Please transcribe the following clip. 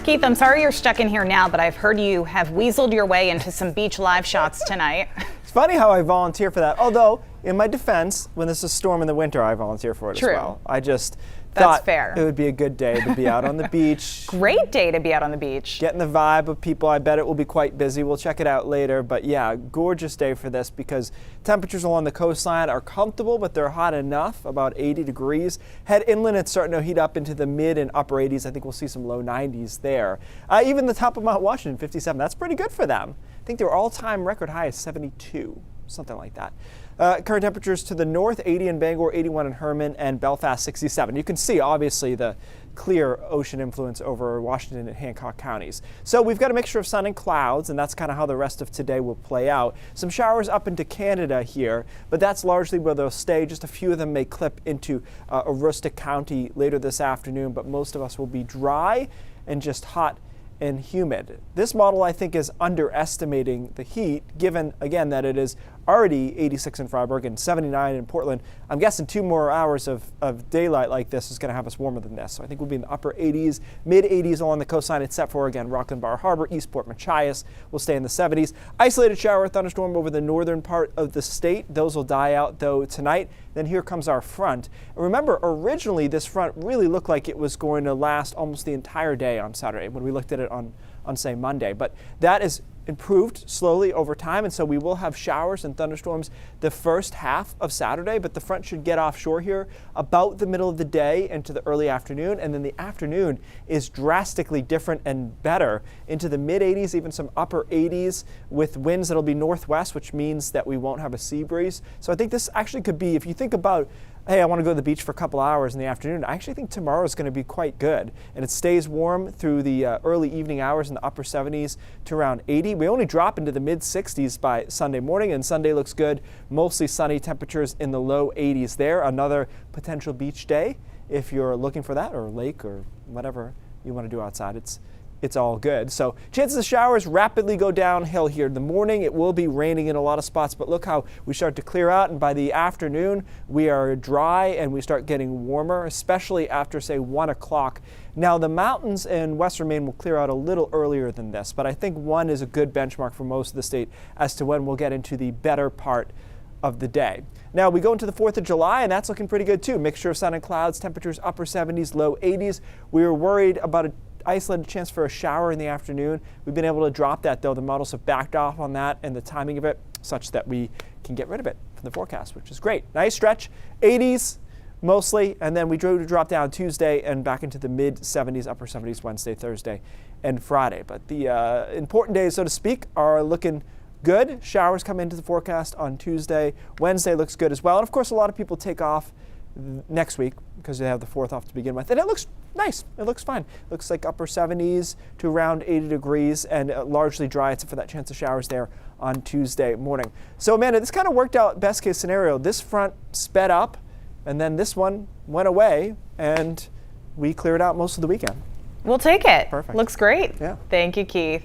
Keith, I'm sorry you're stuck in here now, but I've heard you have weaseled your way into some beach live shots tonight. It's funny how I volunteer for that. Although, in my defense, when there's a storm in the winter, I volunteer for it as well. I just thought fair. It would be a good day to be out on the beach. Great day to be out on the beach. Getting the vibe of people. I bet it will be quite busy. We'll check it out later. But yeah, gorgeous day for this because temperatures along the coastline are comfortable, but they're hot enough, about 80 degrees. Head inland, it's starting to heat up into the mid and upper 80s. I think we'll see some low 90s there. Even the top of Mount Washington, 57. That's pretty good for them. I think their all-time record high is 72, something like that. Current temperatures to the north, 80 in Bangor, 81 in Herman, and Belfast, 67. You can see, obviously, the clear ocean influence over Washington and Hancock counties. So we've got a mixture of sun and clouds, and that's kind of how the rest of today will play out. Some showers up into Canada here, but that's largely where they'll stay. Just a few of them may clip into Aroostook County later this afternoon, but most of us will be dry and just hot and humid. This model, I think, is underestimating the heat, given, again, that it is already 86 in Freiburg and 79 in Portland. I'm guessing 2 more hours of daylight like this is going to have us warmer than this. So I think we'll be in the upper 80s, mid 80s along the coastline, except for, again, Rockland Bar Harbor, Eastport, Machias will stay in the 70s. Isolated shower thunderstorm over the northern part of the state. Those will die out, though, tonight. Then here comes our front. And remember, originally this front really looked like it was going to last almost the entire day on Saturday when we looked at it on say, Monday. But that is improved slowly over time, and so we will have showers and thunderstorms the first half of Saturday, but the front should get offshore here about the middle of the day into the early afternoon, and then the afternoon is drastically different and better into the mid 80s, even some upper 80s with winds that'll be northwest, which means that we won't have a sea breeze. So I think this actually could be, if you think about, hey, I want to go to the beach for a couple hours in the afternoon, I actually think tomorrow is going to be quite good. And it stays warm through the early evening hours in the upper 70s to around 80. We only drop into the mid 60s by Sunday morning, and Sunday looks good. Mostly sunny temperatures in the low 80s there. Another potential beach day if you're looking for that, or lake, or whatever you want to do outside. It's all good. So chances of showers rapidly go downhill here. In the morning, it will be raining in a lot of spots, but look how we start to clear out, and by the afternoon, we are dry and we start getting warmer, especially after, say, 1 o'clock. Now, the mountains in western Maine will clear out a little earlier than this, but I think 1 is a good benchmark for most of the state as to when we'll get into the better part of the day. Now we go into the 4th of July, and that's looking pretty good too. Mixture of sun and clouds, temperatures upper 70s, low 80s. We were worried about an isolated chance for a shower in the afternoon. We've been able to drop that, though. The models have backed off on that and the timing of it such that we can get rid of it from the forecast, which is great. Nice stretch, 80s mostly, and then we drop down Tuesday and back into the mid 70s, upper 70s Wednesday, Thursday, and Friday. But the important days, so to speak, are looking good. Showers come into the forecast on Tuesday. Wednesday looks good as well. And of course, a lot of people take off next week because they have the 4th off to begin with. And it looks nice. It looks fine. It looks like upper 70s to around 80 degrees and largely dry, except for that chance of showers there on Tuesday morning. So Amanda, this kind of worked out best case scenario. This front sped up, and then this one went away, and we cleared out most of the weekend. We'll take it. Perfect. Looks great. Yeah. Thank you, Keith.